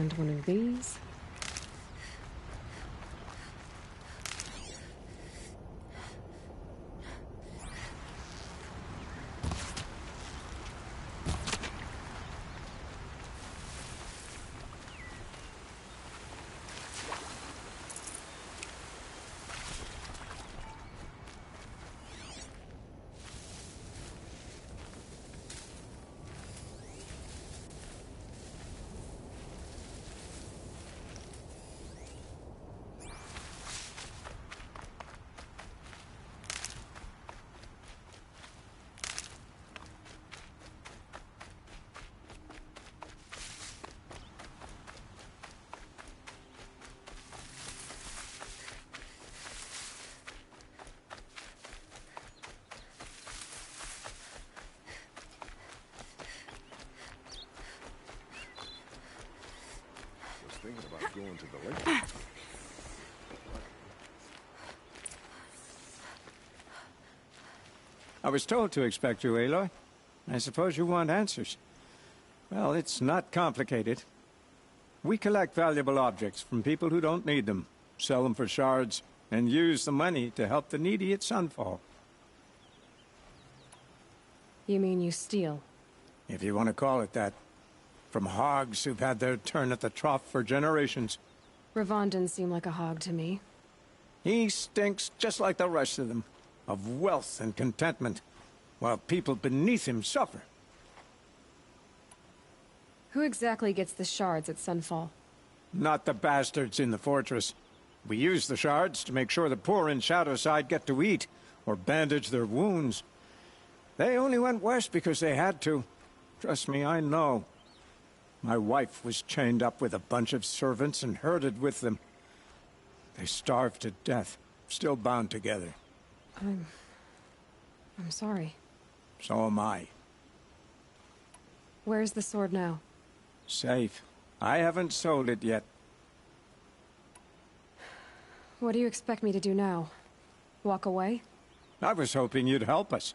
find one of these. Thinking about going to the lake. I was told to expect you, Aloy. I suppose you want answers. Well, it's not complicated. We collect valuable objects from people who don't need them, sell them for shards, and use the money to help the needy at Sunfall. You mean you steal? If you want to call it that. From hogs who've had their turn at the trough for generations. Ravon didn't seem like a hog to me. He stinks just like the rest of them, of wealth and contentment, while people beneath him suffer. Who exactly gets the shards at Sunfall? Not the bastards in the fortress. We use the shards to make sure the poor in Shadowside get to eat, or bandage their wounds. They only went west because they had to. Trust me, I know. My wife was chained up with a bunch of servants and herded with them. They starved to death, still bound together. I'm sorry. So am I. Where's the sword now? Safe. I haven't sold it yet. What do you expect me to do now? Walk away? I was hoping you'd help us.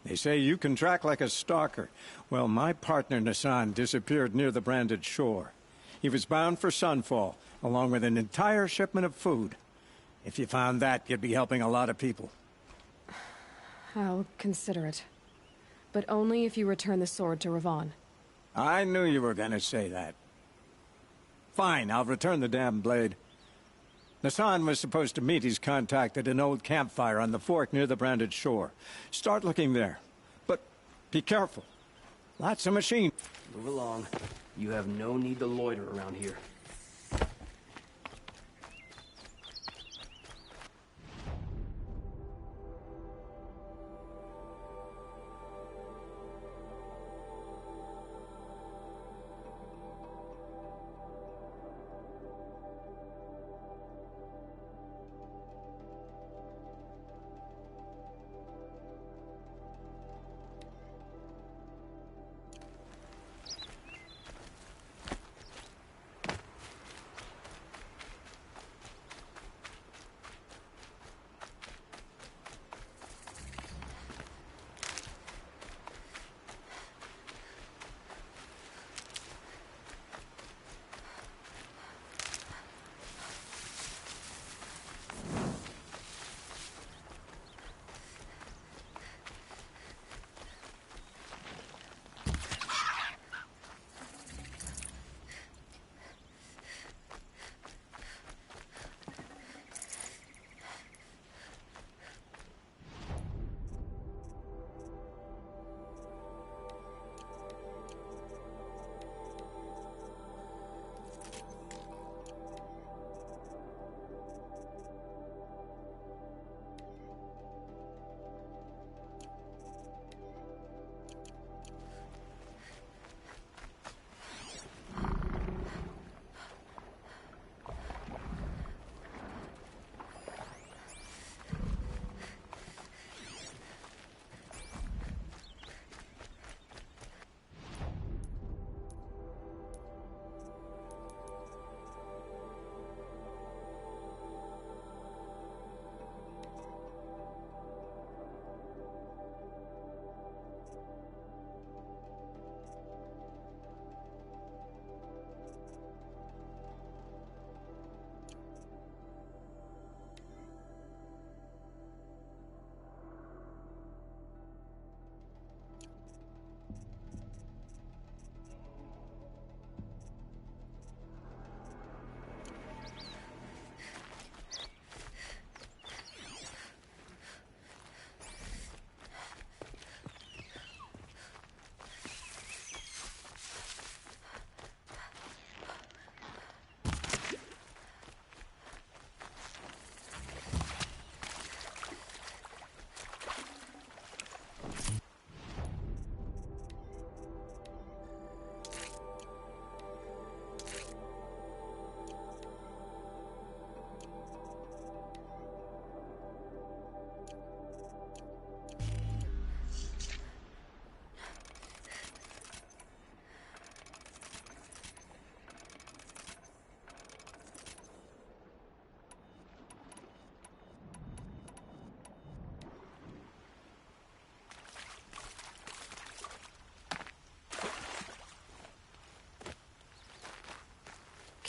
They say you can track like a stalker. Well, my partner Nassan disappeared near the Branded Shore. He was bound for Sunfall, along with an entire shipment of food. If you found that, you'd be helping a lot of people. I'll consider it. But only if you return the sword to Ravon. I knew you were gonna say that. Fine, I'll return the damn blade. Nassan was supposed to meet his contact at an old campfire on the fork near the Branded Shore. Start looking there. But be careful. Lots of machine. Move along. You have no need to loiter around here.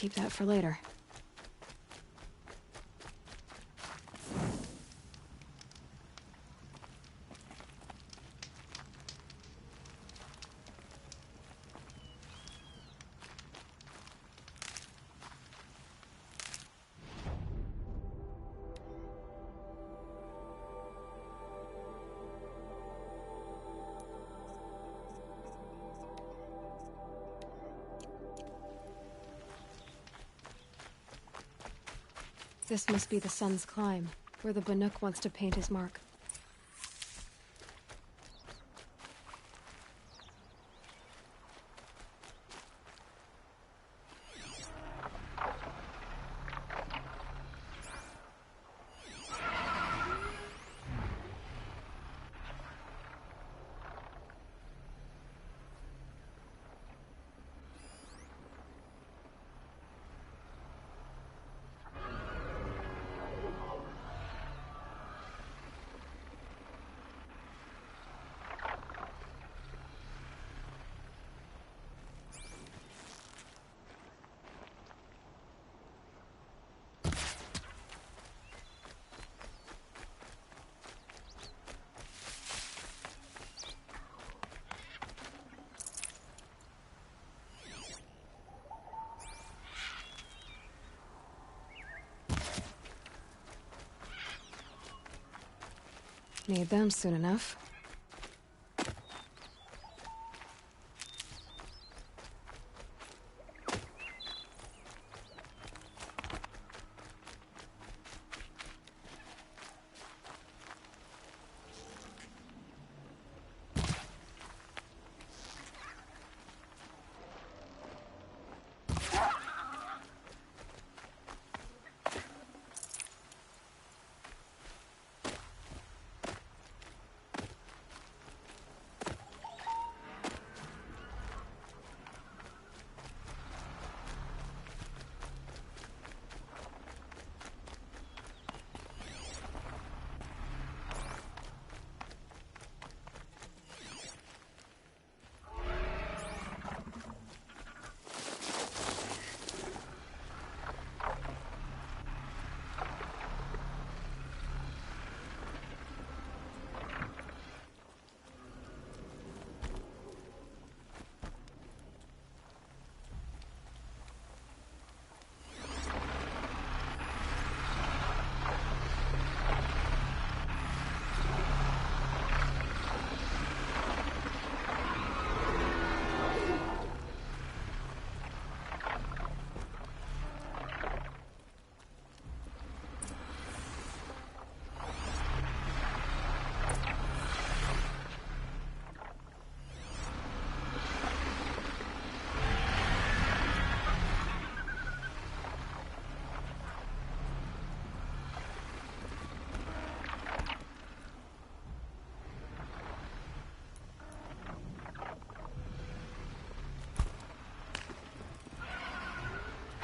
keep that for later. This must be the Sun's Climb, where the Banuk wants to paint his mark. Need them soon enough.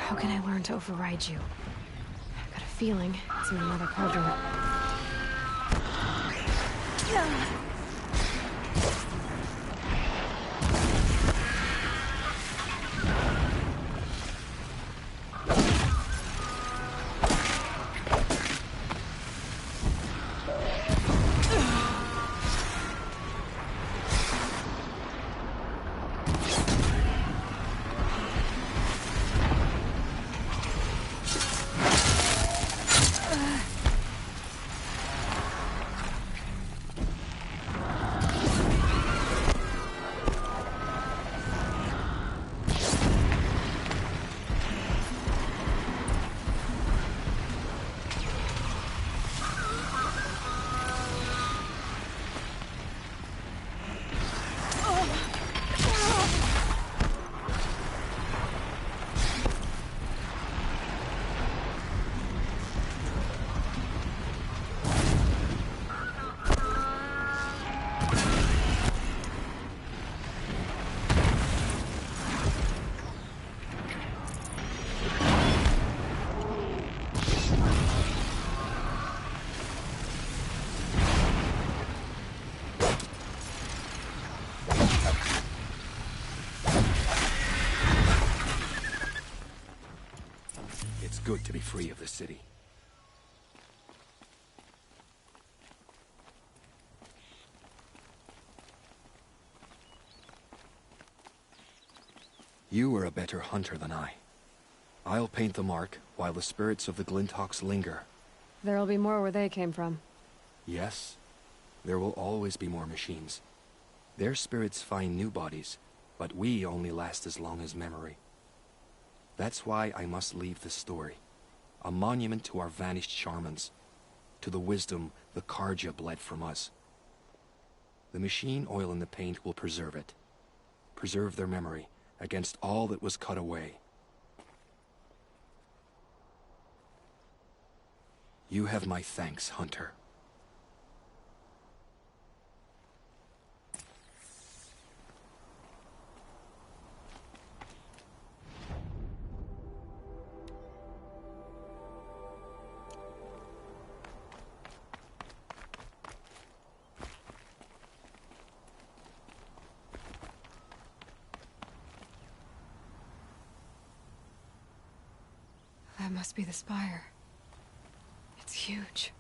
How can I learn to override you? I've got a feeling it's in another cauldron. It's good to be free of the city. You are a better hunter than I. I'll paint the mark while the spirits of the Glinthawks linger. There'll be more where they came from. Yes, there will always be more machines. Their spirits find new bodies, but we only last as long as memory. That's why I must leave this story. A monument to our vanished shamans, to the wisdom the Carja bled from us. The machine oil in the paint will preserve it. Preserve their memory against all that was cut away. You have my thanks, Hunter. That must be the spire. It's huge.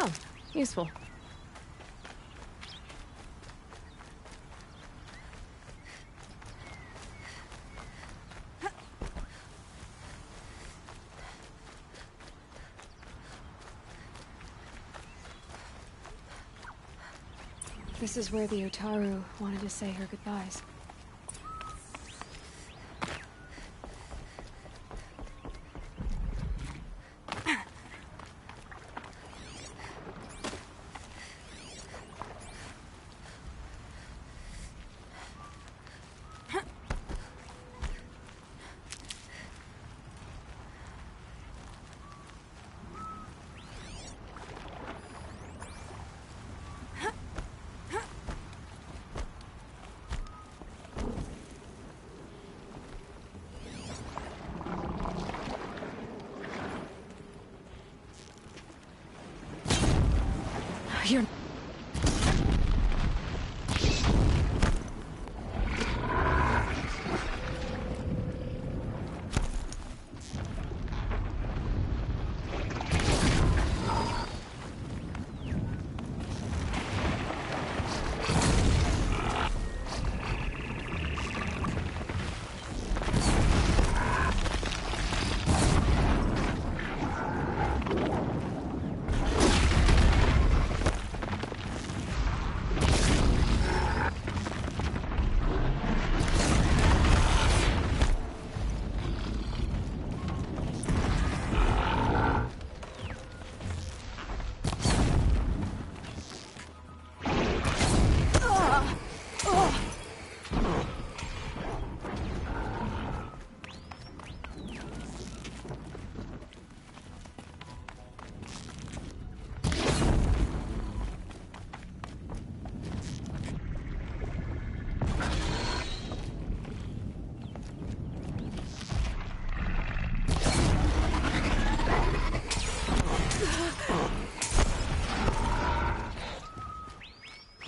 Oh, useful. This is where the Utaru wanted to say her goodbyes.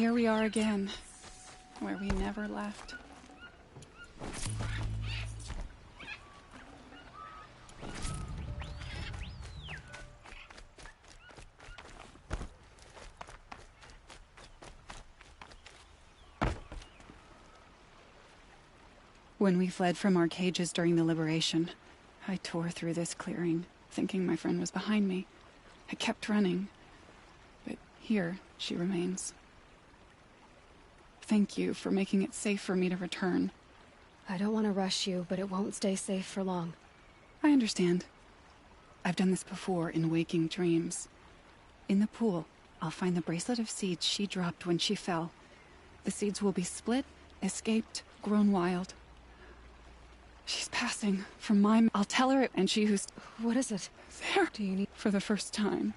here we are again, where we never left. When we fled from our cages during the liberation, I tore through this clearing, thinking my friend was behind me. I kept running, but here she remains. Thank you for making it safe for me to return. I don't want to rush you, but it won't stay safe for long. I understand. I've done this before in waking dreams. In the pool, I'll find the bracelet of seeds she dropped when she fell. The seeds will be split, escaped, grown wild. She's passing from my... I'll tell her it, and she who's... What is it? There. Do you need... For the first time.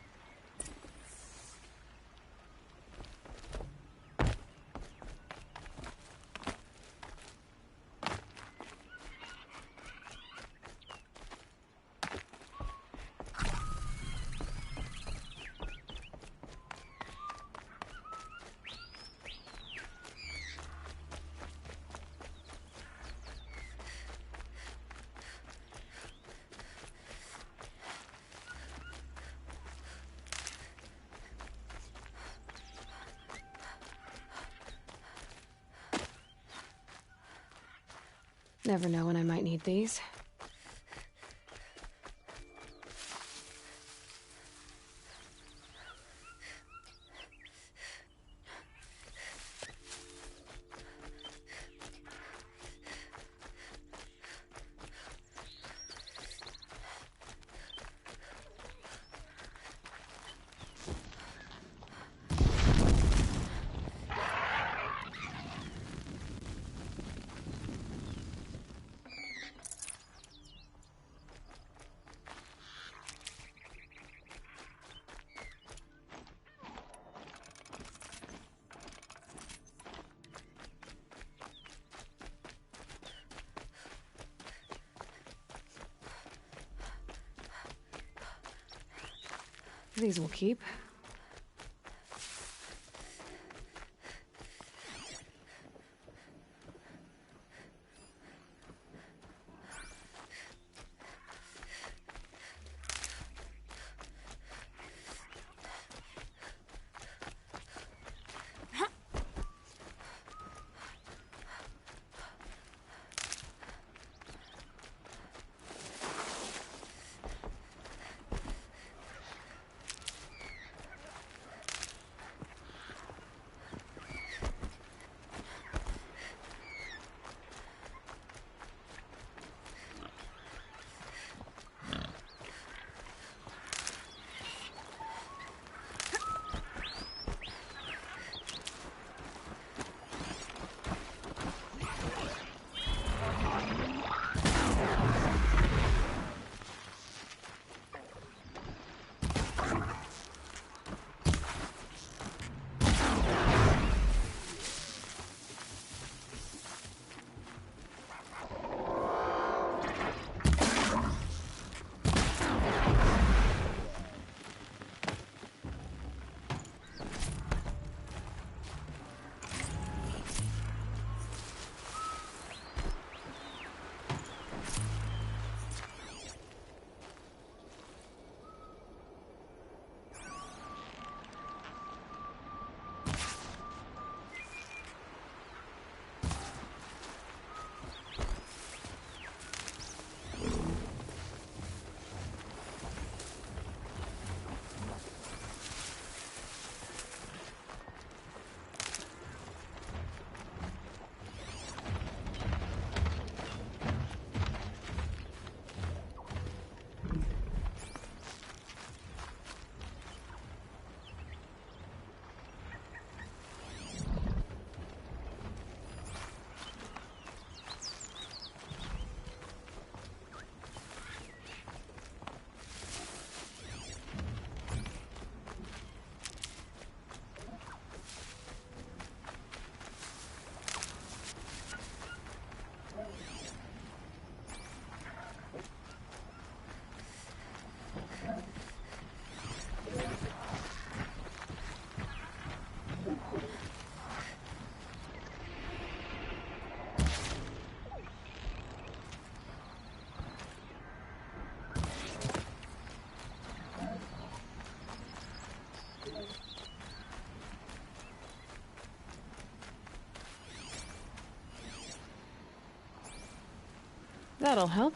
Never know when I might need these. These will keep. That'll help.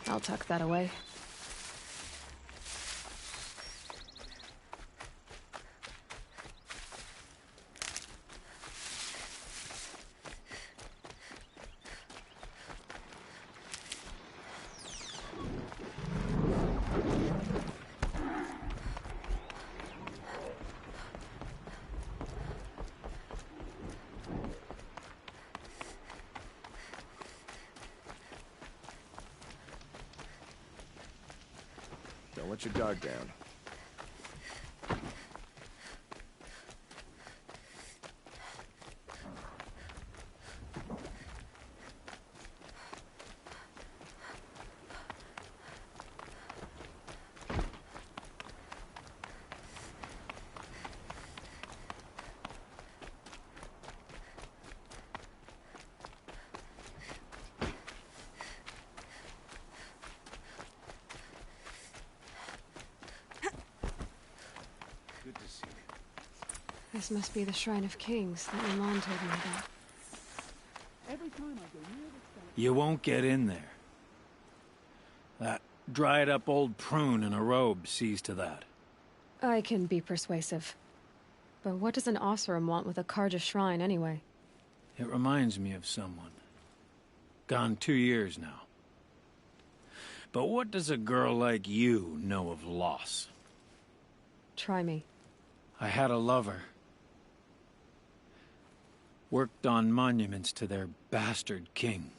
I'll tuck that away. Don't let your guard down. Good to see you. This must be the Shrine of Kings that Milan told me about. You won't get in there. That dried-up old prune in a robe sees to that. I can be persuasive. But what does an Oseram want with a Carja shrine, anyway? It reminds me of someone. Gone 2 years now. But what does a girl like you know of loss? Try me. I had a lover. Worked on monuments to their bastard king.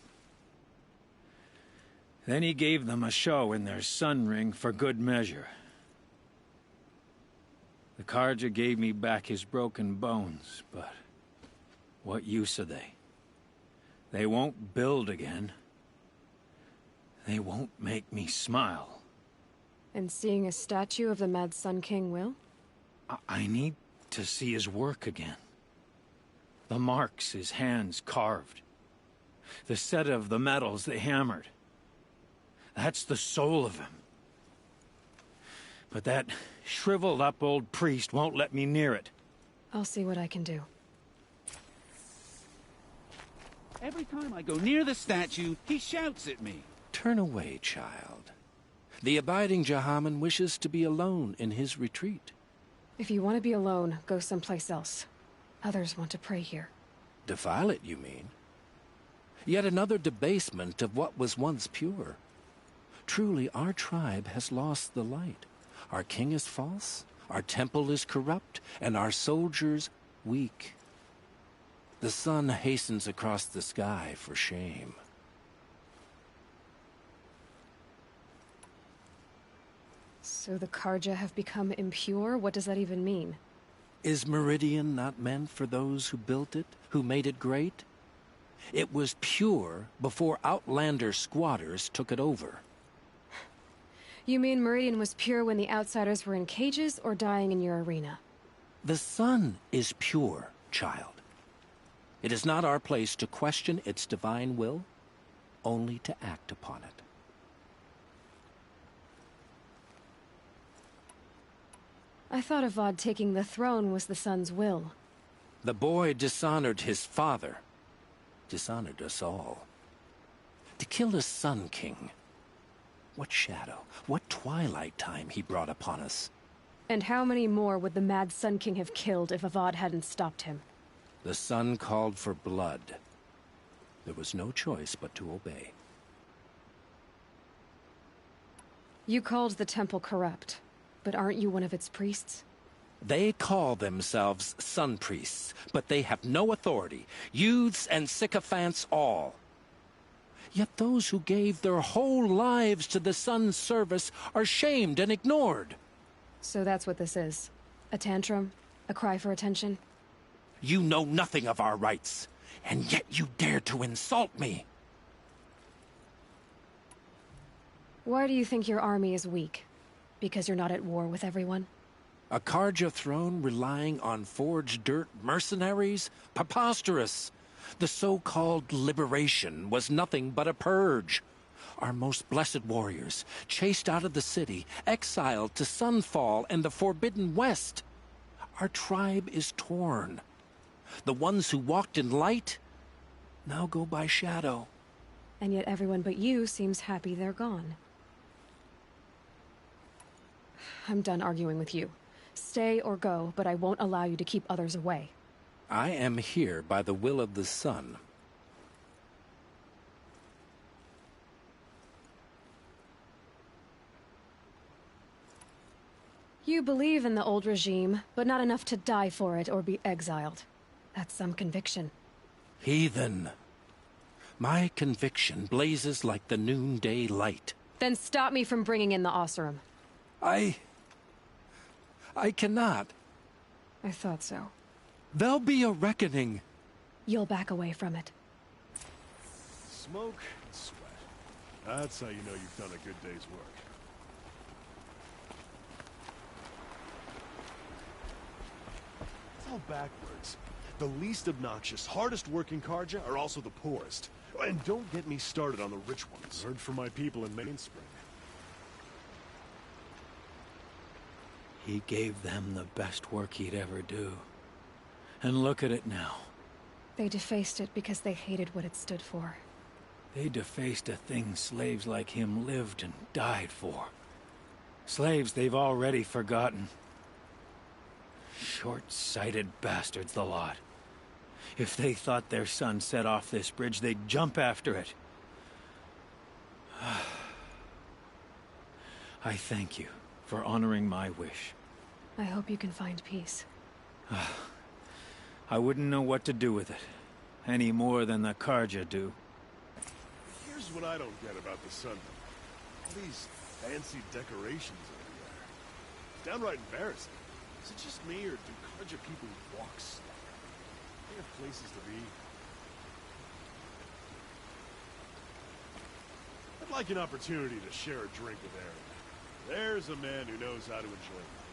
Then he gave them a show in their sun ring for good measure. The Carja gave me back his broken bones, but what use are they? They won't build again. They won't make me smile. And seeing a statue of the Mad Sun King will? I need to see his work again. The marks his hands carved. The set of the metals they hammered. That's the soul of him. But that shriveled-up old priest won't let me near it. I'll see what I can do. Every time I go near the statue, he shouts at me. Turn away, child. The abiding Jahaman wishes to be alone in his retreat. If you want to be alone, go someplace else. Others want to pray here. Defile it, you mean? Yet another debasement of what was once pure. Truly, our tribe has lost the light. Our king is false, our temple is corrupt, and our soldiers weak. The sun hastens across the sky for shame. So the Carja have become impure? What does that even mean? Is Meridian not meant for those who built it, who made it great? It was pure before outlander squatters took it over. You mean Meridian was pure when the outsiders were in cages or dying in your arena? The sun is pure, child. It is not our place to question its divine will, only to act upon it. I thought Avad taking the throne was the sun's will. The boy dishonored his father, dishonored us all. To kill a Sun King. What shadow, what twilight time he brought upon us. And how many more would the Mad Sun King have killed if Avad hadn't stopped him? The sun called for blood. There was no choice but to obey. You called the temple corrupt, but aren't you one of its priests? They call themselves sun priests, but they have no authority. Youths and sycophants all. Yet those who gave their whole lives to the sun's service are shamed and ignored. So that's what this is. A tantrum? A cry for attention? You know nothing of our rights, and yet you dare to insult me. Why do you think your army is weak? Because you're not at war with everyone? A Karja throne relying on forged dirt mercenaries? Preposterous! The so-called liberation was nothing but a purge. Our most blessed warriors, chased out of the city, exiled to Sunfall and the Forbidden West. Our tribe is torn. The ones who walked in light now go by shadow. And yet everyone but you seems happy they're gone. I'm done arguing with you. Stay or go, but I won't allow you to keep others away. I am here by the will of the sun. You believe in the old regime, but not enough to die for it or be exiled. That's some conviction. Heathen. My conviction blazes like the noonday light. Then stop me from bringing in the Oseram. I cannot. I thought so. There'll be a reckoning. You'll back away from it. Smoke and sweat. That's how you know you've done a good day's work. It's all backwards. The least obnoxious, hardest working Karja are also the poorest. And don't get me started on the rich ones. Heard from my people in Mainspring. He gave them the best work he'd ever do. And look at it now. They defaced it because they hated what it stood for. They defaced a thing slaves like him lived and died for. Slaves they've already forgotten. Short-sighted bastards, the lot. If they thought their son set off this bridge, they'd jump after it. I thank you for honoring my wish. I hope you can find peace. I wouldn't know what to do with it, any more than the Karja do. Here's what I don't get about the Sun. All these fancy decorations over there. It's downright embarrassing. Is it just me, or do Karja people walk slow? They have places to be. I'd like an opportunity to share a drink with Aaron. There's a man who knows how to enjoy life.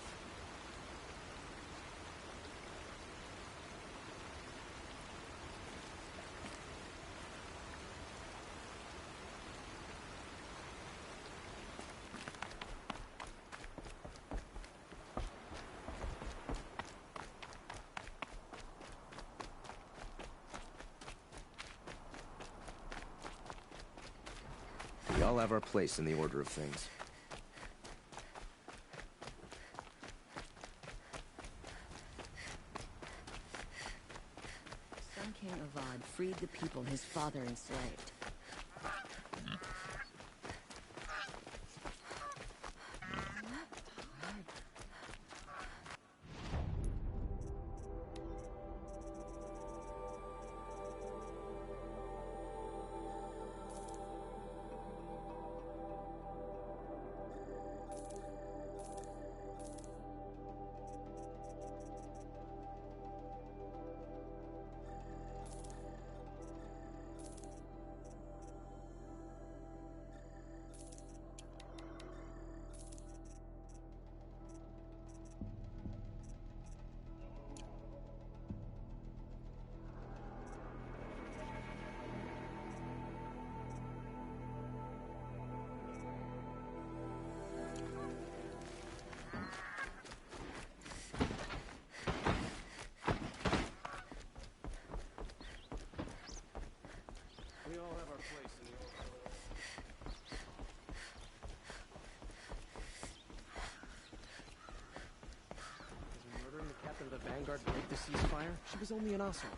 We all have our place in the order of things. Sun King Avad freed the people his father enslaved. We all have our place in the order. Does murdering the captain of the Vanguard break the ceasefire? She was only an Oseram.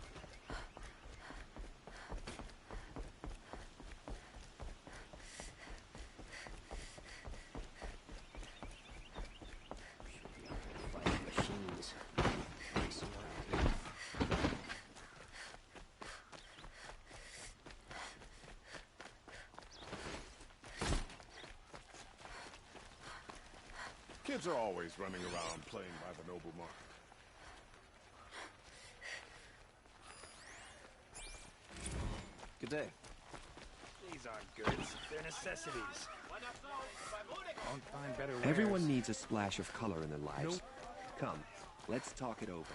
Fighting machines. kids are always running around playing by the noble mark. Good day. These aren't goods. They're necessities. Won't find better wares. Everyone needs a splash of color in their lives. Come, let's talk it over.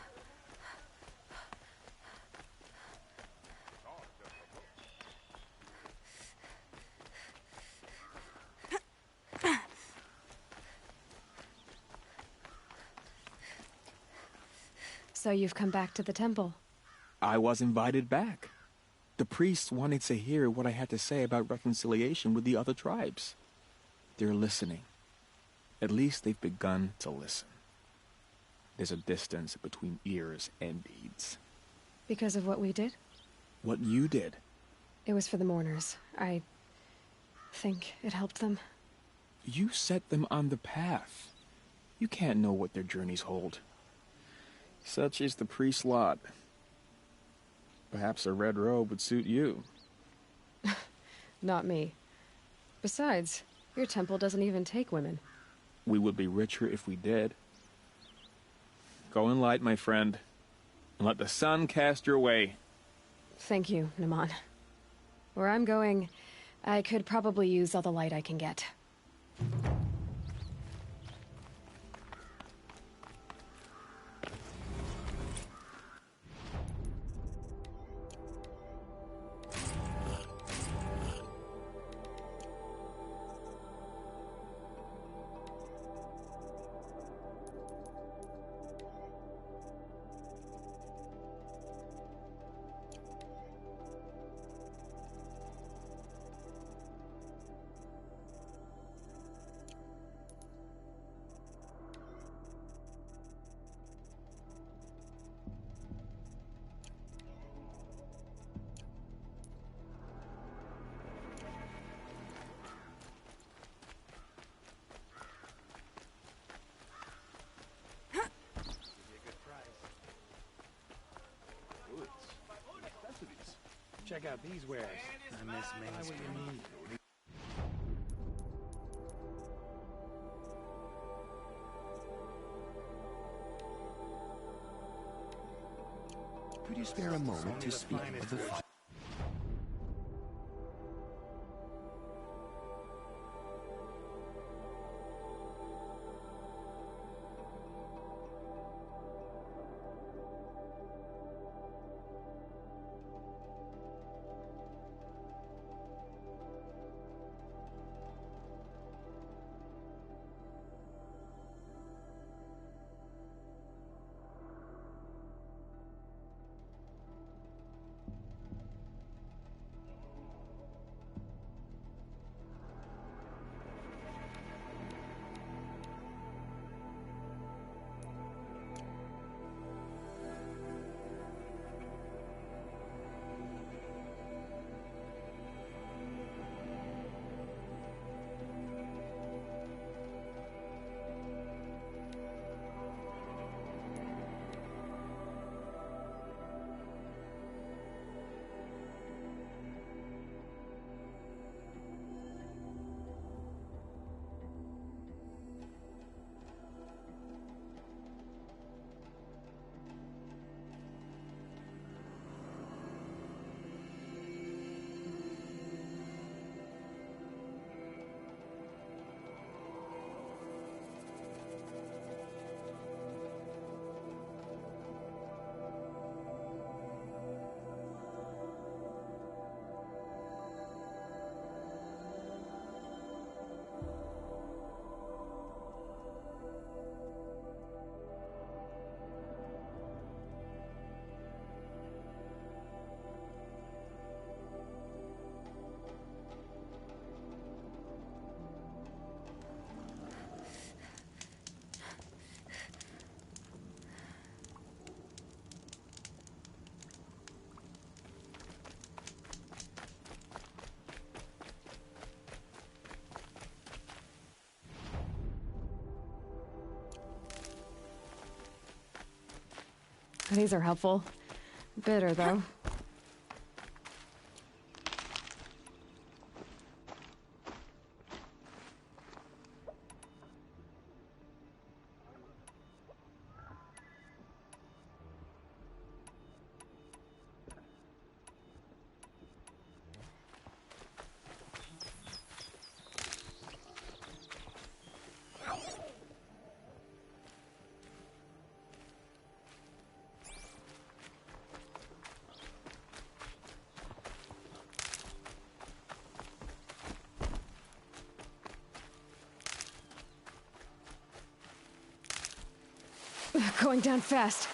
So you've come back to the temple. I was invited back. The priests wanted to hear what I had to say about reconciliation with the other tribes. They're listening. At least they've begun to listen. There's a distance between ears and deeds. Because of what we did? What you did. It was for the mourners. I think it helped them. You set them on the path. You can't know what their journeys hold. Such is the priest's lot. Perhaps a red robe would suit you. Not me. Besides, your temple doesn't even take women. We would be richer if we did. Go in light, my friend, and let the sun cast your way. Thank you, Naman. Where I'm going, I could probably use all the light I can get. Check out these wares. I miss Main Street. Could you spare a moment to speak of the fire? These are helpful. Bitter, though. Going down fast.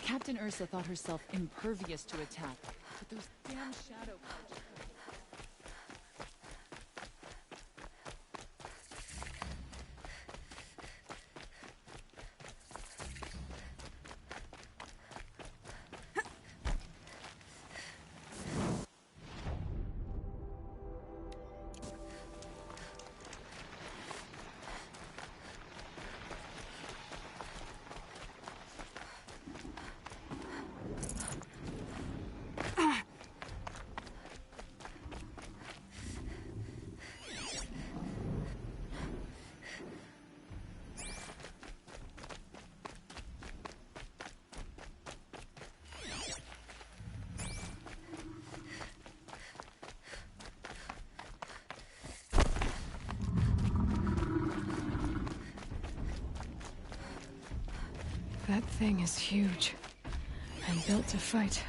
Captain Ursa thought herself impervious to attack, but those damn shadow particles... That thing is huge, and built to fight.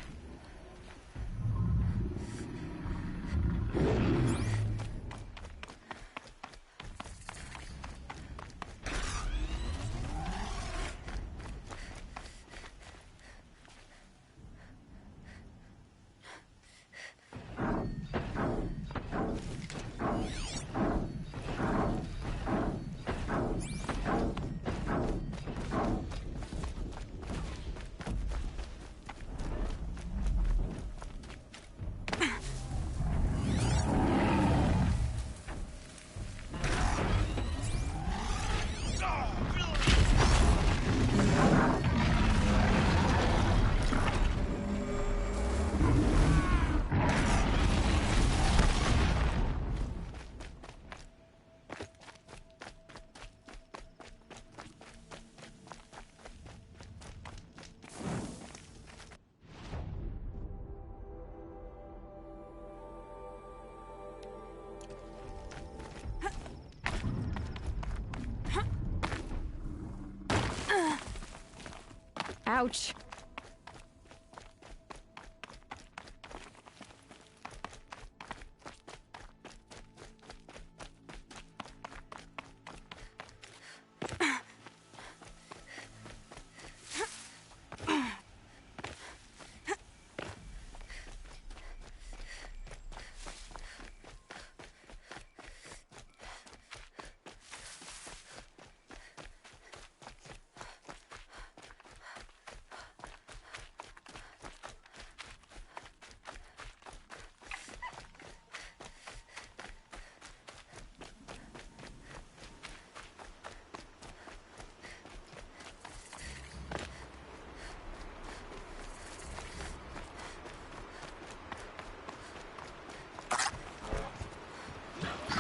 Ouch.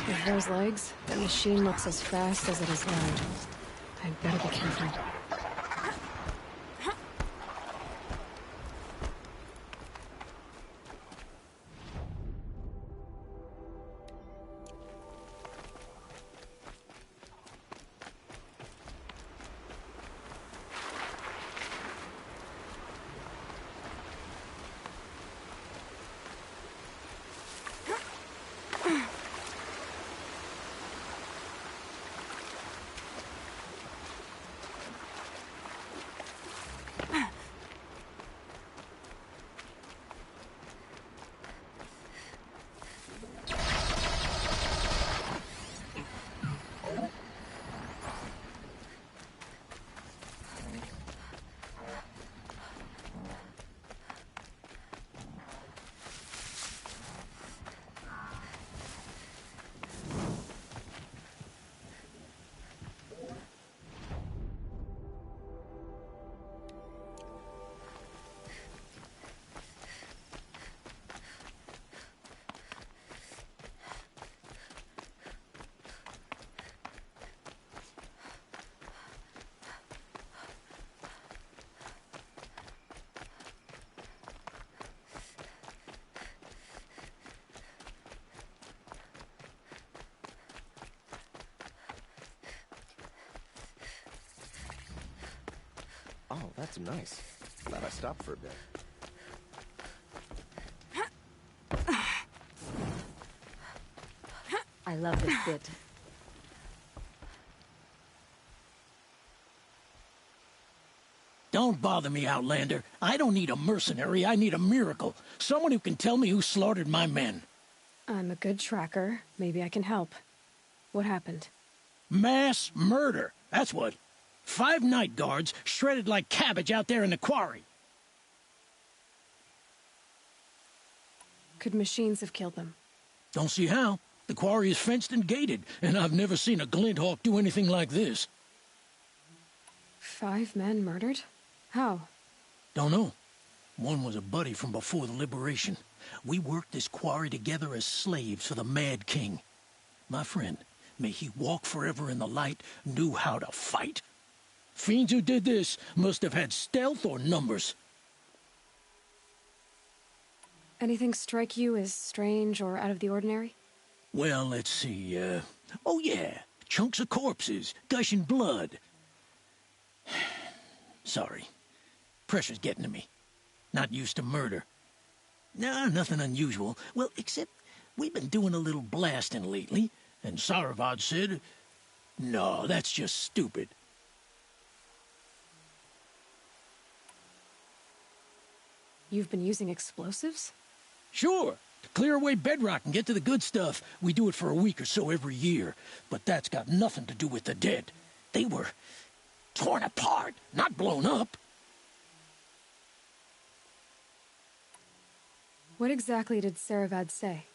With those legs, the machine looks as fast as it is loud. I'd better be careful. Oh, that's nice. Glad I stopped for a bit. I love this bit. Don't bother me, Outlander. I don't need a mercenary, I need a miracle. Someone who can tell me who slaughtered my men. I'm a good tracker. Maybe I can help. What happened? Mass murder. That's what. 5 night guards shredded like cabbage out there in the quarry. Could machines have killed them? Don't see how. The quarry is fenced and gated, and I've never seen a Glinthawk do anything like this. 5 men murdered? How? Don't know. One was a buddy from before the liberation. We worked this quarry together as slaves for the Mad King. My friend, may he walk forever in the light, knew how to fight. Fiends who did this must have had stealth or numbers. Anything strike you as strange or out of the ordinary? Well, let's see, oh yeah, chunks of corpses, gushing blood. Sorry. Pressure's getting to me. Not used to murder. Nah, nothing unusual. Well, except we've been doing a little blasting lately, and Saravad said, no, that's just stupid. You've been using explosives? Sure. To clear away bedrock and get to the good stuff, we do it for a week or so every year. But that's got nothing to do with the dead. They were torn apart, not blown up. What exactly did Saravad say?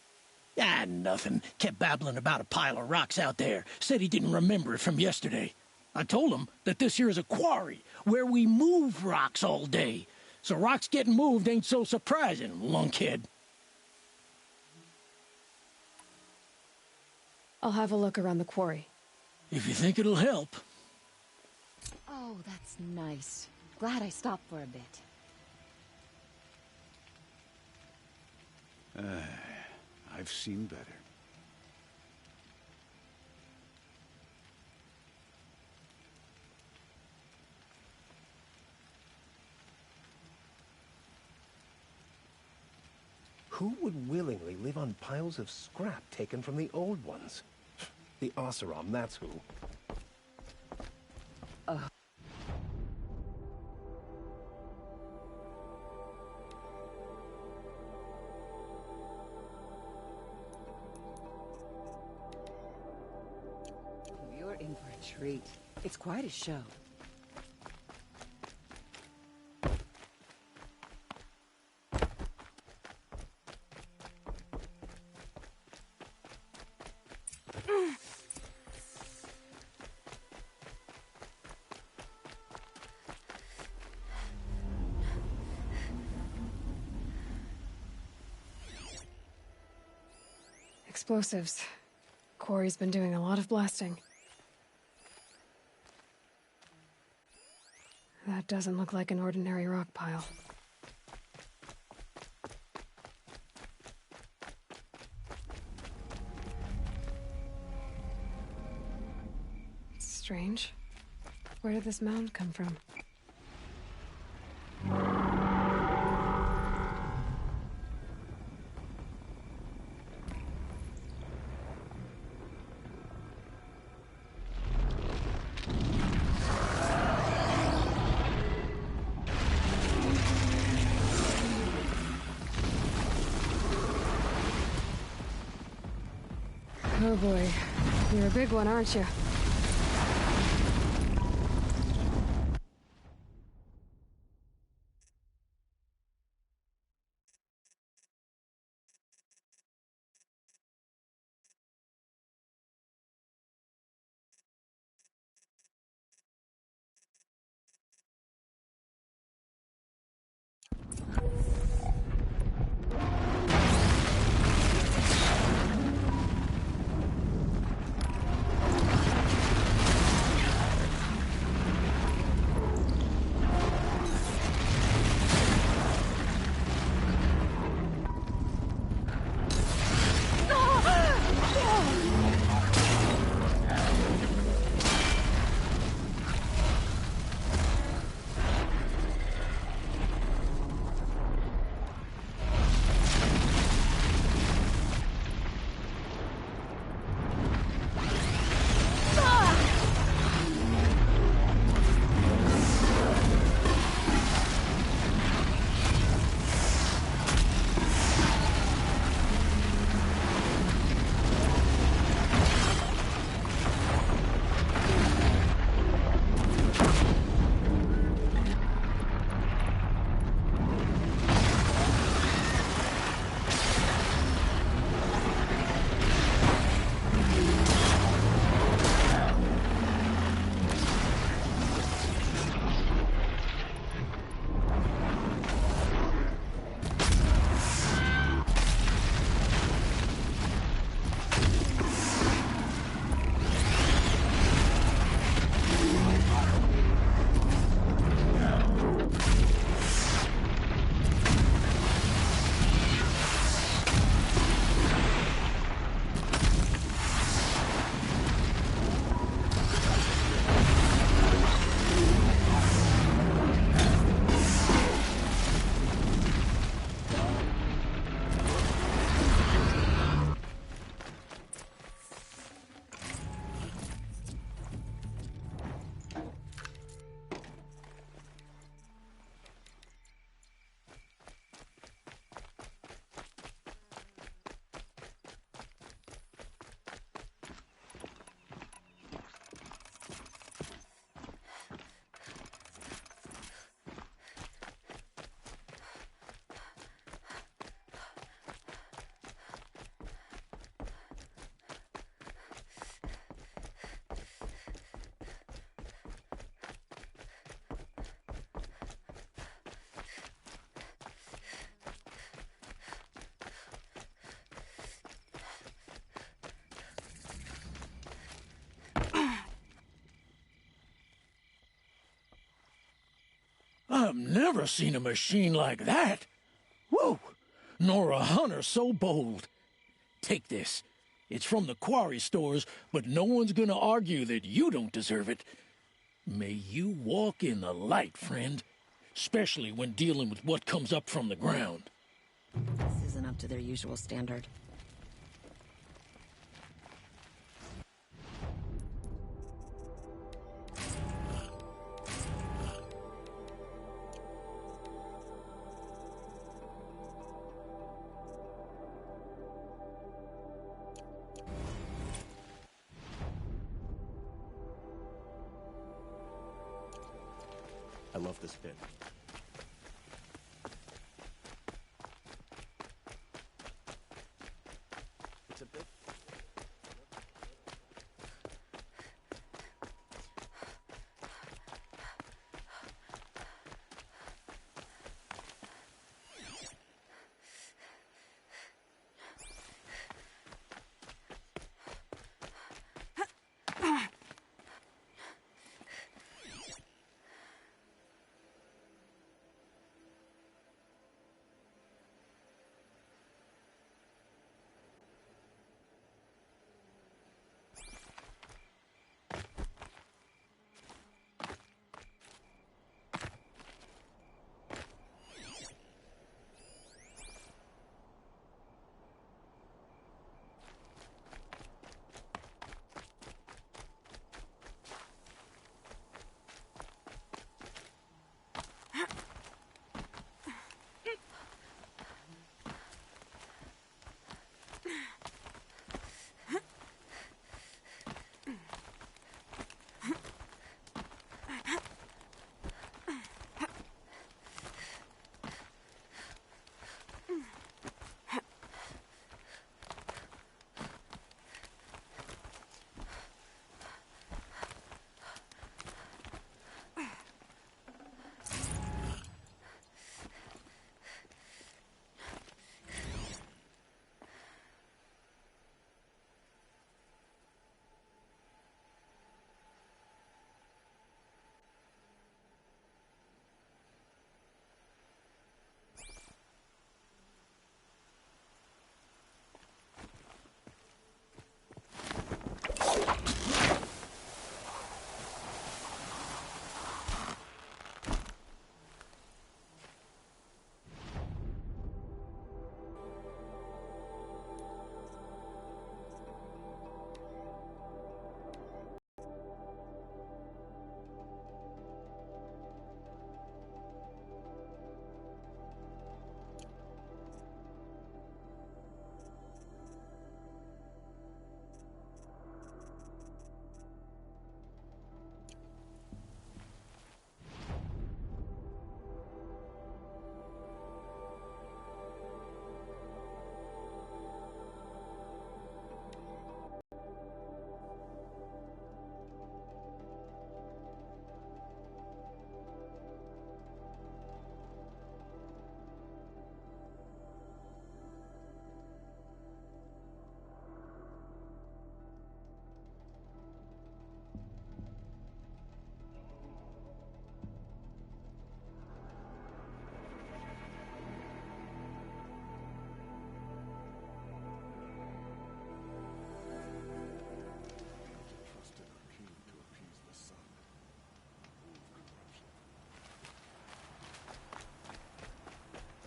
Ah, nothing. Kept babbling about a pile of rocks out there. Said he didn't remember it from yesterday. I told him that this here is a quarry, where we move rocks all day. So rocks getting moved ain't so surprising, lunkhead. I'll have a look around the quarry. If you think it'll help. Oh, that's nice. Glad I stopped for a bit. I've seen better. Who would willingly live on piles of scrap taken from the old ones? The Oseram, that's who. You're in for a treat. It's quite a show. Explosives. Quarry's been doing a lot of blasting. That doesn't look like an ordinary rock pile. It's strange. Where did this mound come from? Oh boy, you're a big one, aren't you? I've never seen a machine like that. Whoa! Nor a hunter so bold. Take this. It's from the quarry stores, but no one's gonna argue that you don't deserve it. May you walk in the light, friend. Especially when dealing with what comes up from the ground. This isn't up to their usual standard. I love this bit. It's a bit...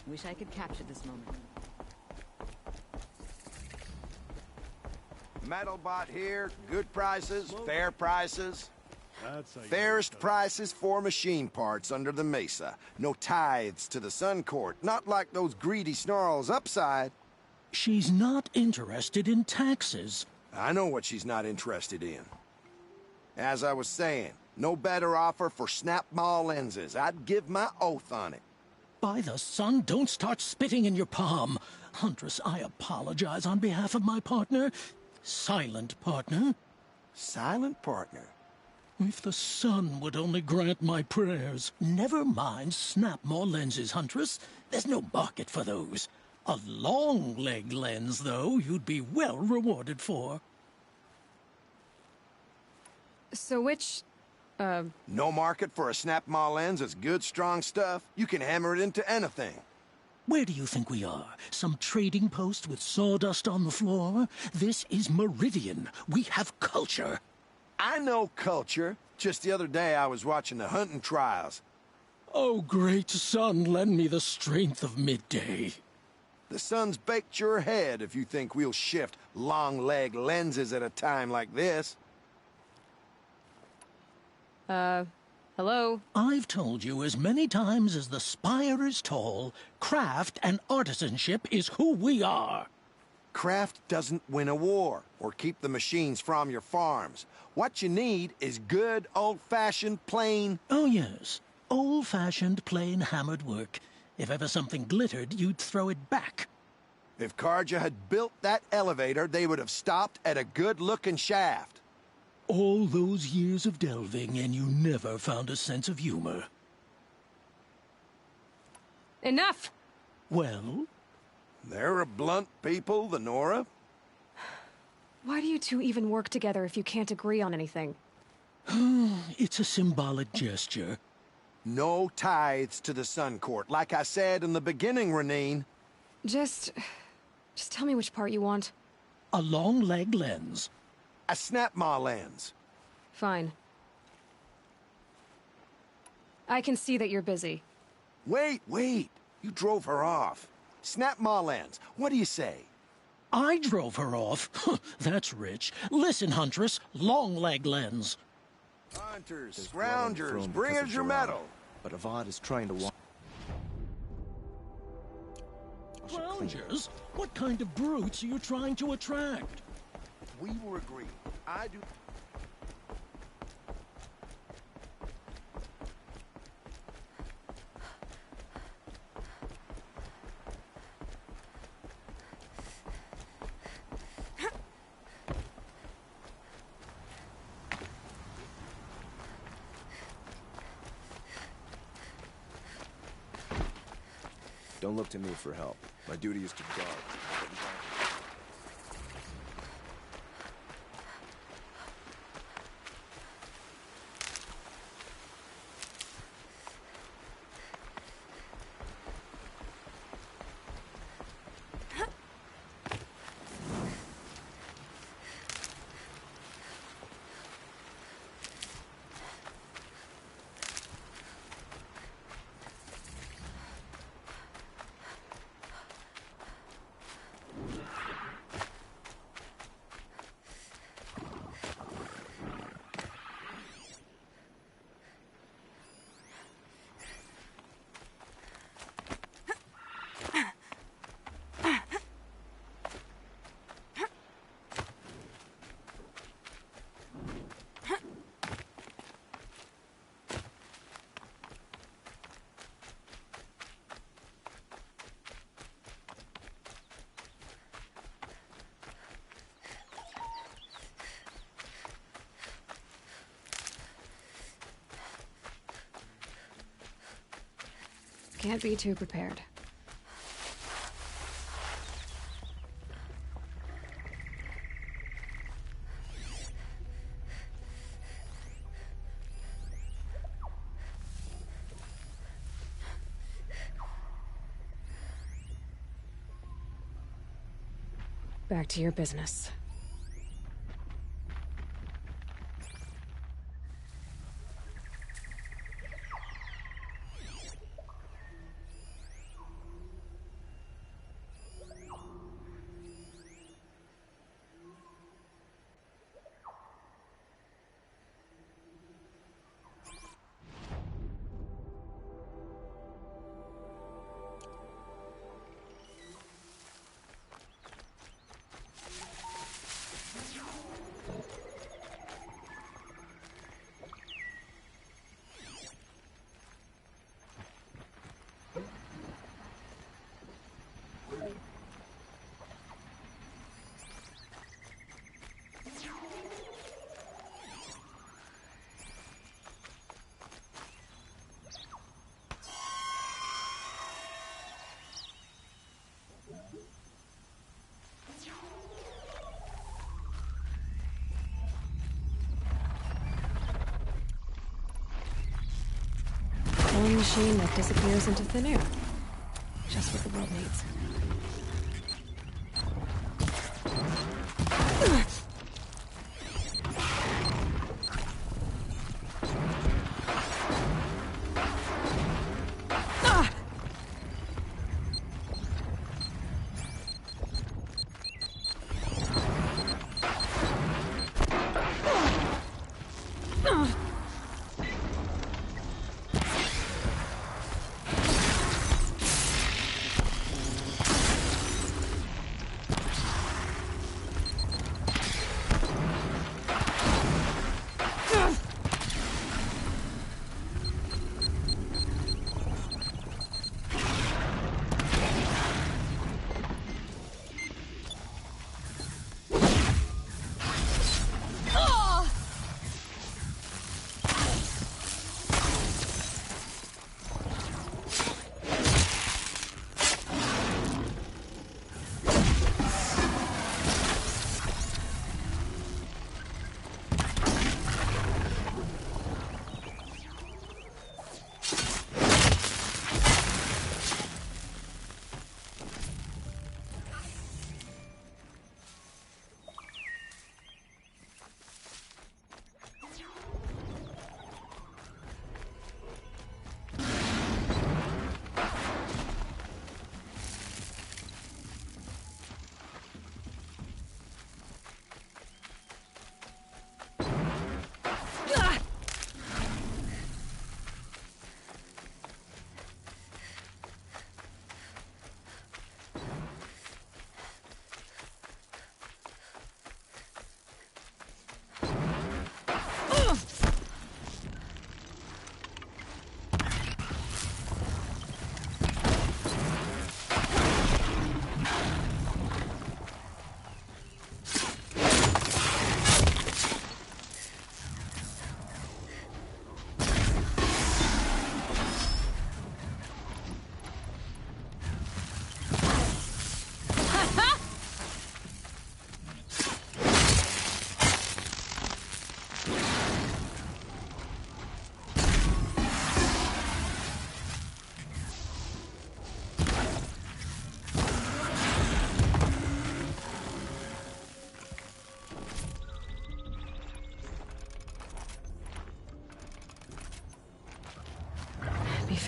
Wish I could capture this moment. Metalbot here. Good prices, fair prices. That's how you Fairest prices for machine parts under the Mesa. No tithes to the Sun Court. Not like those greedy snarls upside. She's not interested in taxes. I know what she's not interested in. As I was saying, no better offer for snap-maw lenses. I'd give my oath on it. By the sun, don't start spitting in your palm. Huntress, I apologize on behalf of my partner. Silent partner. Silent partner? If the sun would only grant my prayers. Never mind snap-maw lenses, Huntress. There's no market for those. A long-leg lens, though, you'd be well rewarded for. So which, No market for a snap-maw lens is good, strong stuff. You can hammer it into anything. Where do you think we are? Some trading post with sawdust on the floor? This is Meridian. We have culture. I know culture. Just the other day I was watching the hunting trials. Oh, great sun, lend me the strength of midday. The sun's baked your head if you think we'll shift long-leg lenses at a time like this. Hello? I've told you as many times as the spire is tall, craft and artisanship is who we are. Craft doesn't win a war or keep the machines from your farms. What you need is good, old-fashioned, plain... Oh, yes. Old-fashioned, plain hammered work. If ever something glittered, you'd throw it back. If Carja had built that elevator, they would have stopped at a good-looking shaft. All those years of delving, and you never found a sense of humor. Enough! Well? They're a blunt people, the Nora. Why do you two even work together if you can't agree on anything? It's a symbolic gesture. No tithes to the Sun Court, like I said in the beginning, Renine. Just tell me which part you want. A long leg lens. A snap-maw lens. Fine. I can see that you're busy. Wait. You drove her off. Snap-maw lens. What do you say? I drove her off? That's rich. Listen, Huntress. Long leg lens. Hunters, scroungers, bring us your medal. But Avad is trying to walk. Scroungers? What kind of brutes are you trying to attract? We were agreed. I do... Don't look to me for help. My duty is to guard. Can't be too prepared. Back to your business. Killing machine that disappears into thin air. Just what the world needs.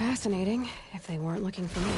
fascinating, if they weren't looking for me.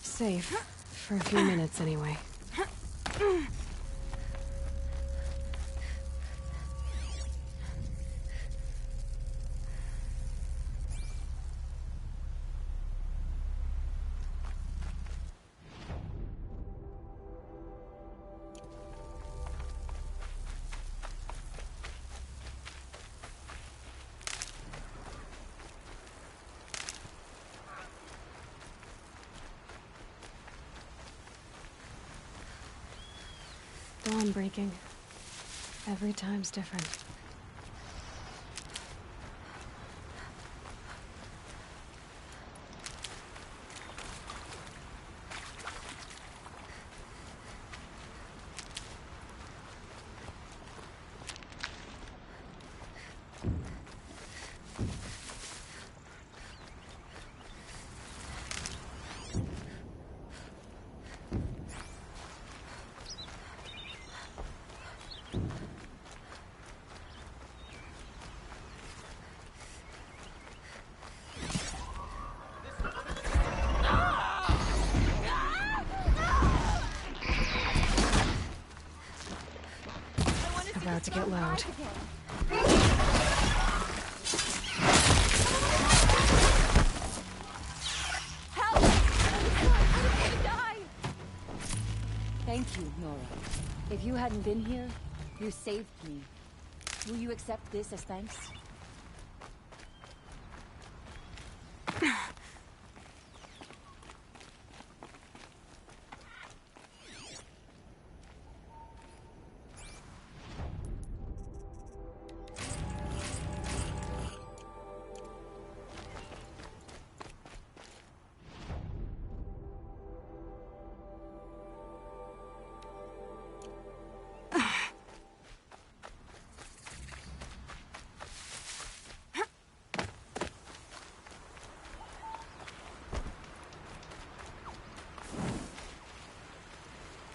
Safe. For a few minutes, anyway. Dawn breaking. Every time's different. About to get loud. Thank you, Nora. If you hadn't been here, you saved me. Will you accept this as thanks?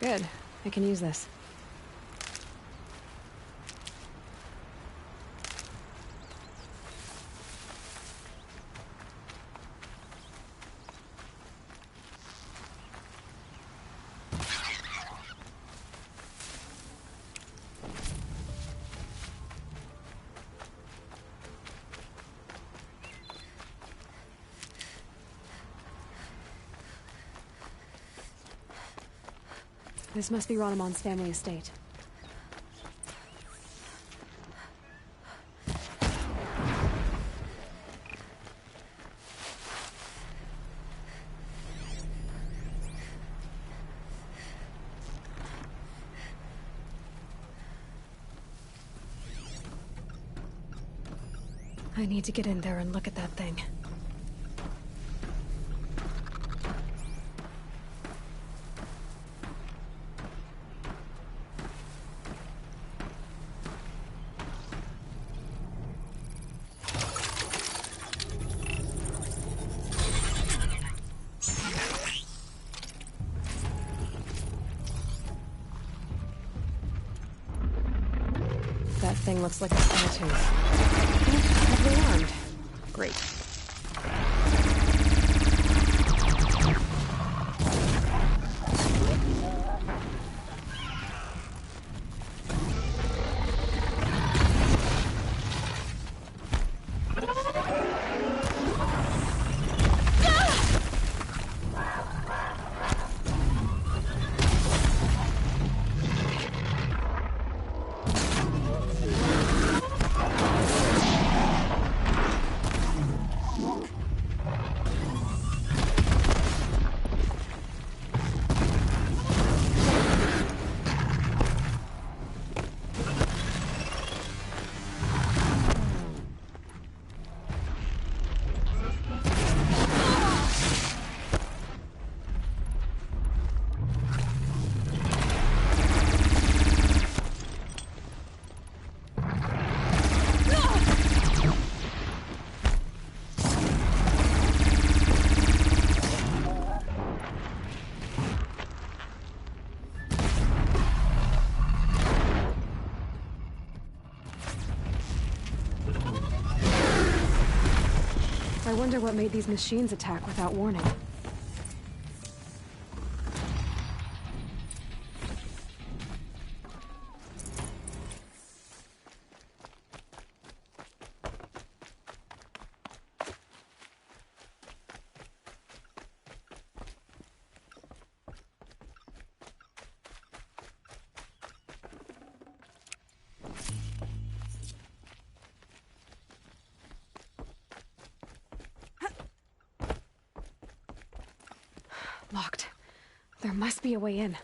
Good. I can use this. This must be Ranamon's family estate. I need to get in there and look at that thing. thing looks like a sawtooth. Heavily armed. Great. I wonder what made these machines attack without warning. Locked. There must be a way in.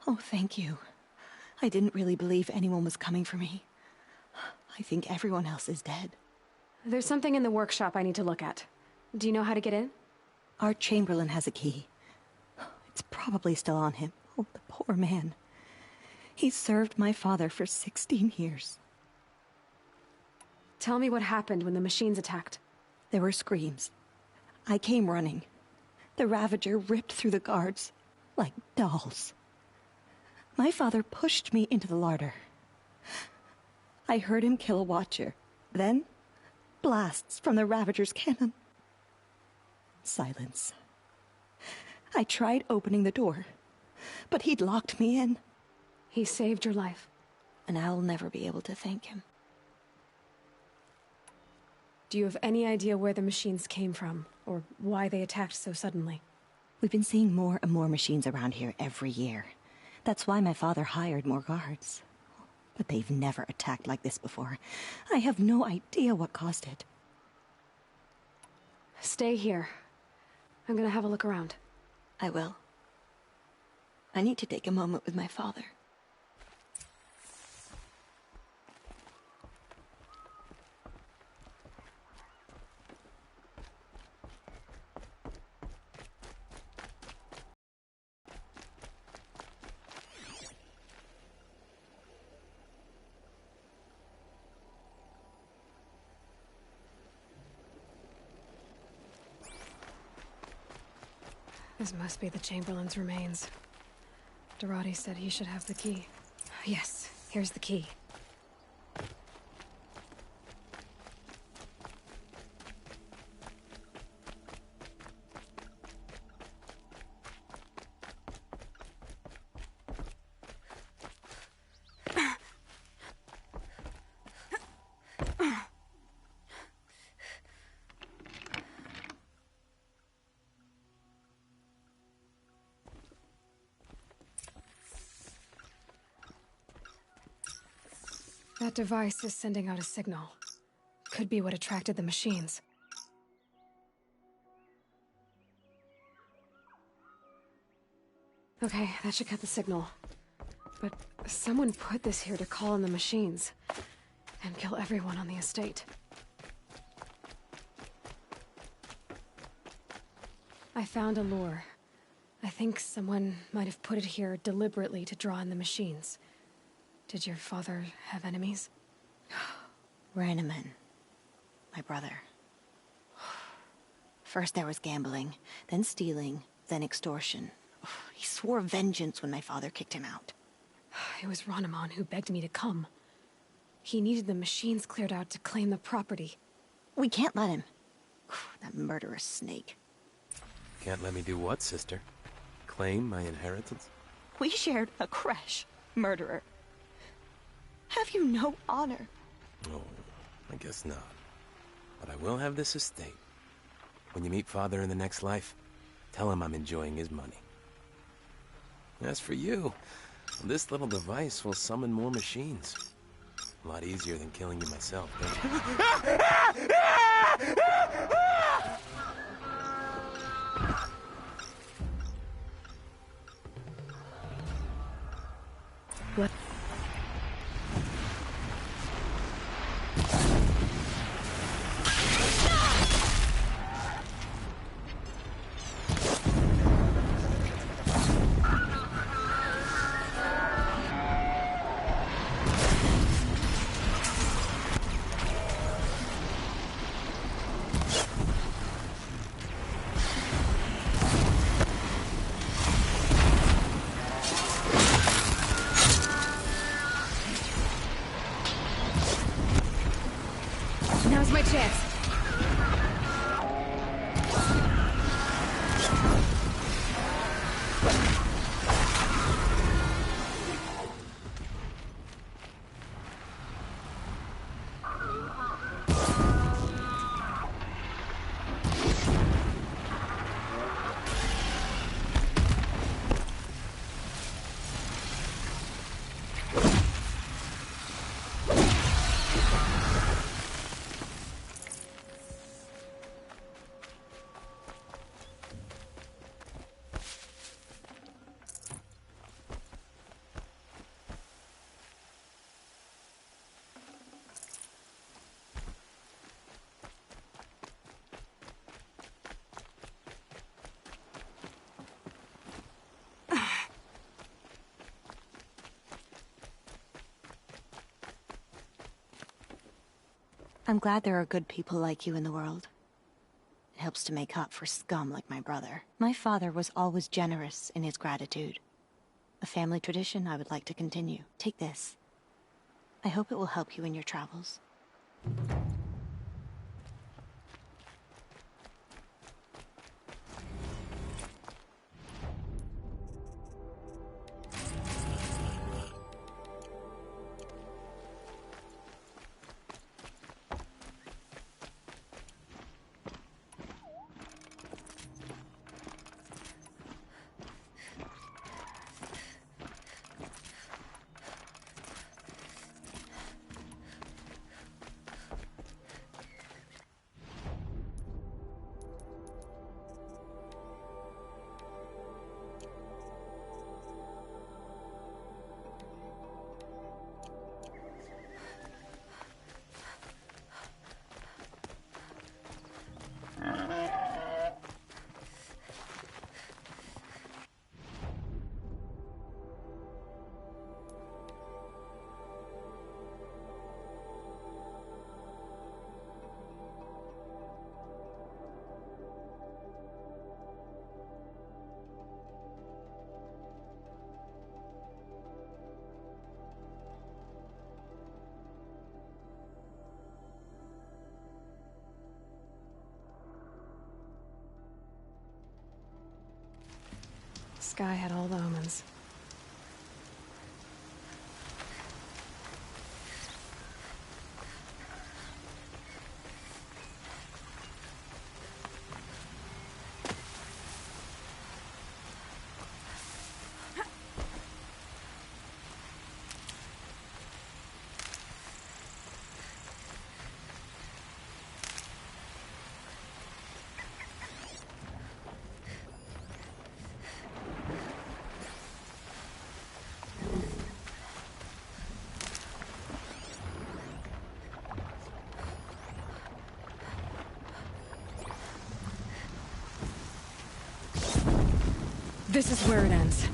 Oh, thank you. I didn't really believe anyone was coming for me. I think everyone else is dead. There's something in the workshop I need to look at. Do you know how to get in? Our Chamberlain has a key. It's probably still on him. Oh, the poor man. He served my father for 16 years. Tell me what happened when the machines attacked. There were screams. I came running. The Ravager ripped through the guards like dolls. My father pushed me into the larder. I heard him kill a watcher. Then, blasts from the Ravager's cannon. Silence. I tried opening the door, but he'd locked me in. He saved your life. And I'll never be able to thank him. Do you have any idea where the machines came from, or why they attacked so suddenly? We've been seeing more and more machines around here every year. That's why my father hired more guards. But they've never attacked like this before. I have no idea what caused it. Stay here. I'm gonna have a look around. I will. I need to take a moment with my father. This must be the Chamberlain's remains. Dorati said he should have the key. Yes, here's the key. That device is sending out a signal. Could be what attracted the machines. Okay, that should cut the signal. But someone put this here to call in the machines and kill everyone on the estate. I found a lure. I think someone might have put it here deliberately to draw in the machines. Did your father have enemies? Rainaman. My brother. First there was gambling, then stealing, then extortion. He swore vengeance when my father kicked him out. It was Rainaman who begged me to come. He needed the machines cleared out to claim the property. We can't let him. That murderous snake. Can't let me do what, sister? Claim my inheritance? We shared a creche, murderer. Have you no honor? Oh, I guess not. But I will have this estate. When you meet Father in the next life, tell him I'm enjoying his money. As for you, this little device will summon more machines. A lot easier than killing you myself, don't you? What? Now's my chance. I'm glad there are good people like you in the world. It helps to make up for scum like my brother. My father was always generous in his gratitude. A family tradition I would like to continue. Take this. I hope it will help you in your travels. sky had all the omens. This is where it ends.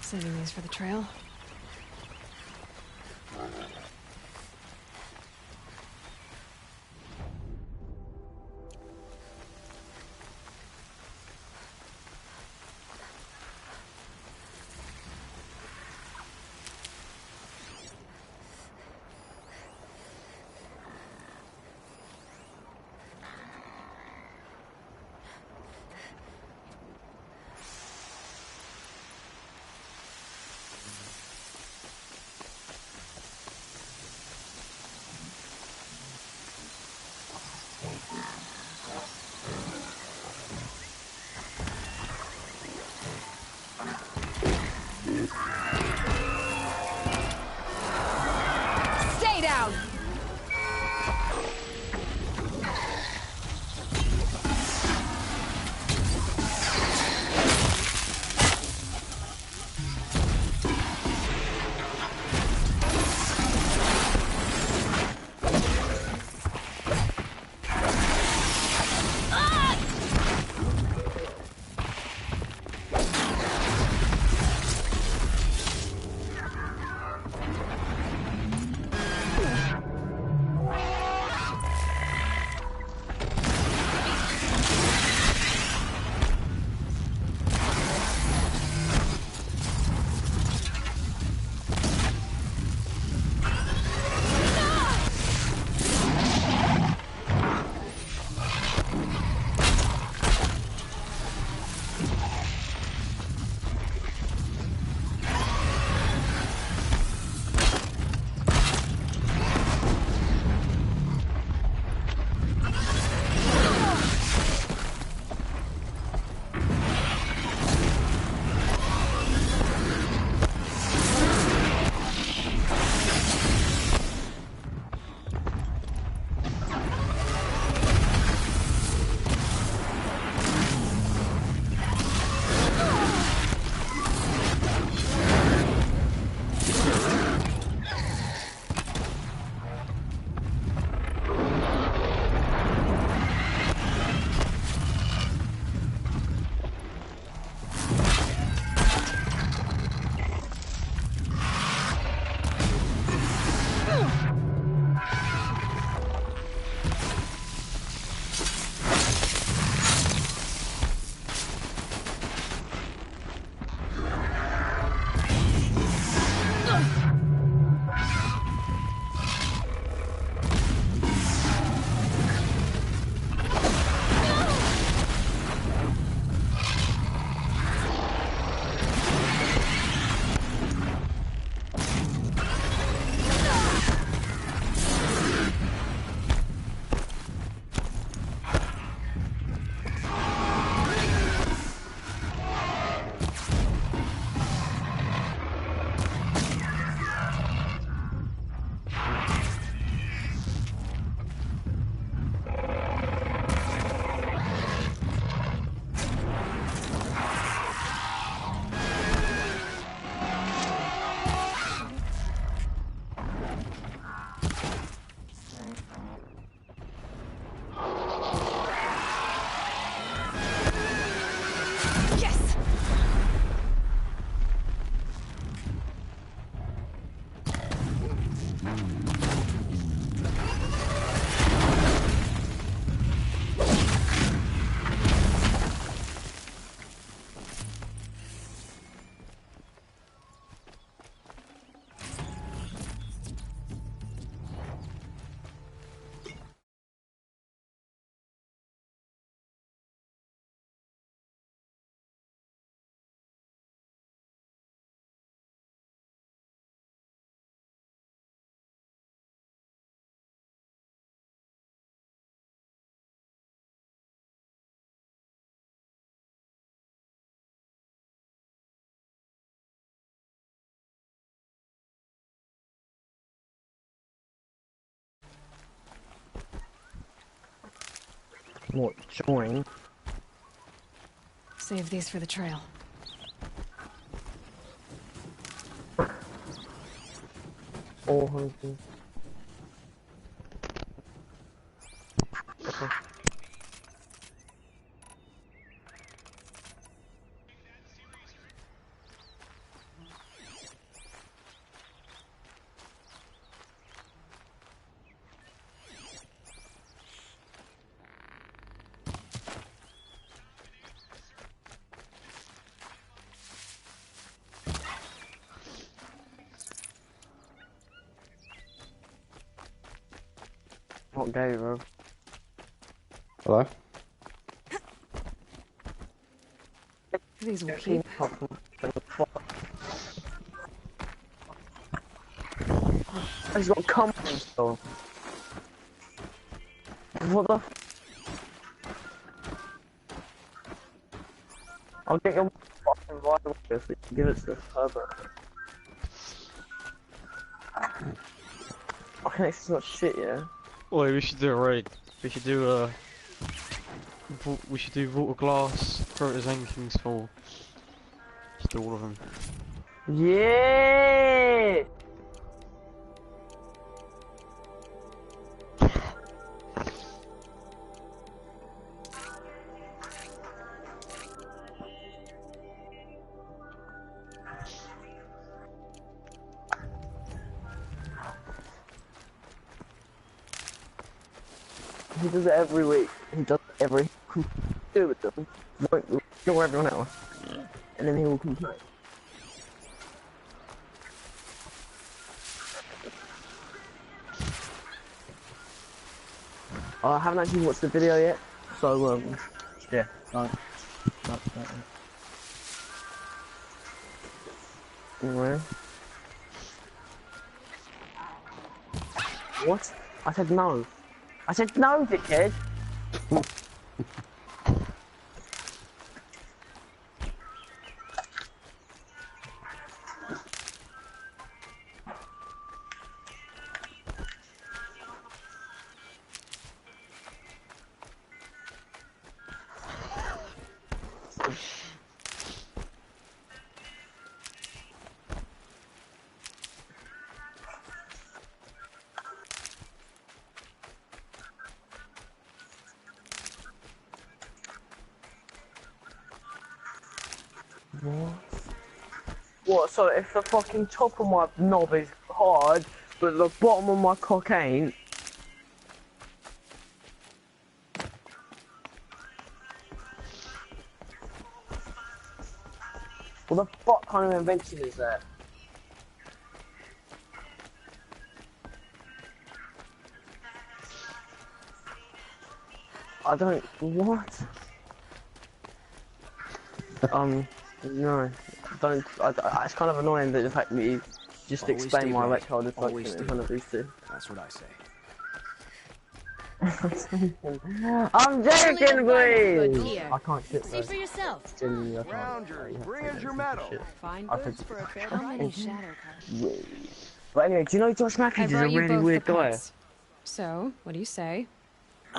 Saving these for the trail. What, join? Save these for the trail. All hunting. Okay. Not gay, bro. Hello? These will keep. He's got company though. What the? I'll get your fucking right away if you give it to Herbert. Okay, it's not shit, yeah. Wait, we should do a raid. We should do Water Glass, Protoss and King's Fall. Just do all of them. Yeah! He does it every week. He does it every do with them. Won't ignore everyone else. And then he will complain. I haven't actually watched the video yet, so yeah. Anyway. What? I said no. I said no, dickhead! What? So if the fucking top of my knob is hard, but the bottom of my cock ain't? What the fuck kind of invention is that? I don't... what? No. Don't... it's kind of annoying that the fact that you just explain my erectile dysfunction in front of these two. That's what I say. I'm joking, please! I can't shit, See for yourself. Rounders, bring us your medal. Fine goods for a fair price. But anyway, do you know Josh Matthews is a really weird guy? So, what do you say?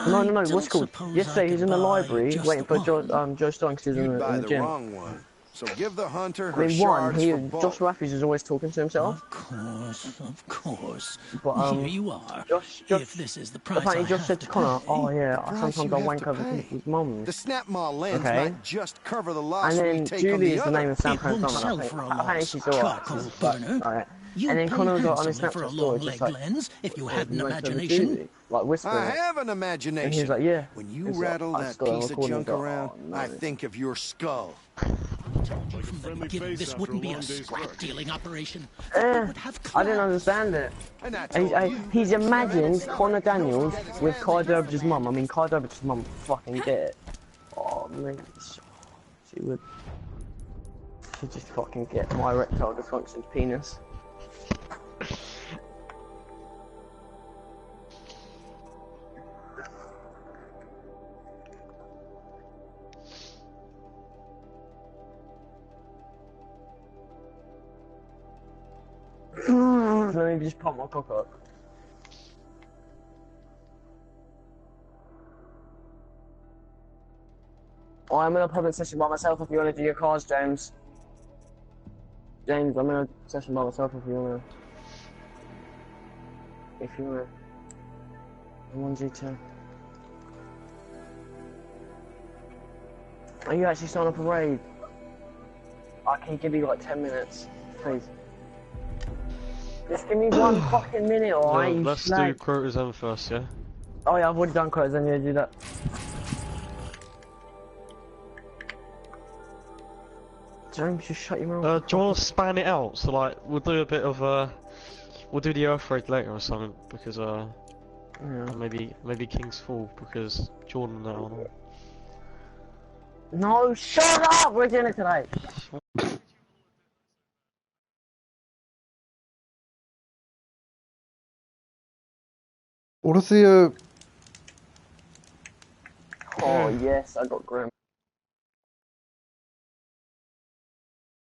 No, what's it called? Yesterday he's in the library waiting for Joe Stonks who's in the gym. Wrong one. So give the hunter I mean, Josh Matthews is always talking to himself. Of course. But, here you are. Josh, if this is the price apparently I just said to Connor, oh yeah, sometimes I wank over pay. people's mums. The snap maw lens Okay. might just cover the loss And we then take Julie on the is the other. name of Sam It won't Pantone, sell I think. for a Apparently loss. she's alright. Charcoal burner. Alright. You And then pay Connor was on his handsomely for a Snapchat story, long just leg like, lens if you had an he went to the imagination. Julie, like whispering. I have an imagination. And he was like, yeah. When you He's like, rattle I that still have piece a of recording, junk he's like, around, oh, no. I think of your skull. From the beginning, this wouldn't be a scrap-dealing operation. I didn't understand it. He's imagined Connor Daniels with Kai Derbage's mum. I mean, Kai Derbage's mum fucking get it. Oh, mate. She would. She'd just fucking get my erectile dysfunction penis. Let me just pump my cock up. I'm in a public session by myself if you want to do your cars, James. James, I'm in a session by myself if you want to. If you want to. I want you to. Are you actually starting a parade? I can give you like 10 minutes, please. Just give me one fucking minute, alright? No, let's do Crotazem first, yeah? Oh yeah, I've already done Crotazem, yeah, do that. James, just shut your mouth. Do you want to span it out? So like, we'll do a bit of we'll do the Earth Raid later or something, because yeah. maybe King's Fall, because Jordan now. No, shut up! We're doing it tonight. What is the Oh yes, I got Grim.